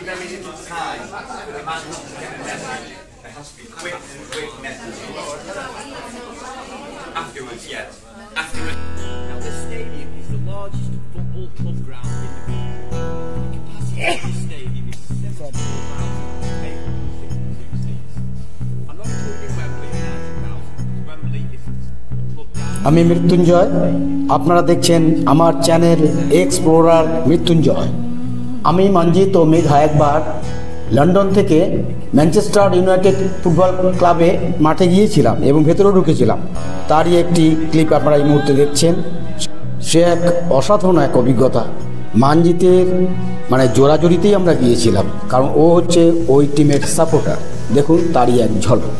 be very little time for the man to get a message. It has to be quick messages. Afterwards, yes. Afterwards. Now this stadium is the largest football club ground in the world. The capacity of this stadium is 74,862 seats. I'm not including Wembley at 90,000. Wembley is a club ground. আমি মৃত্যুঞ্জয়, আপনারা দেখছেন আমার channel explorer Mrityunjay. আমি মঞ্জিত ও মেঘা একবার London থেকে Manchester United football ক্লাবে মাঠে গিয়েছিলাম এবং ভেতরেও ঢুকেছিলাম। তারই একটি ক্লিপ আপনারা এই মুহূর্তে দেখছেন। সে এক অসাধারণ এক অভিজ্ঞতা। মঞ্জিতের জোরাজুরিতেই আমরা গিয়েছিলাম, কারণ ও হচ্ছে ওই টিমের সাপোর্টার। দেখুন তারই এক ঝলক।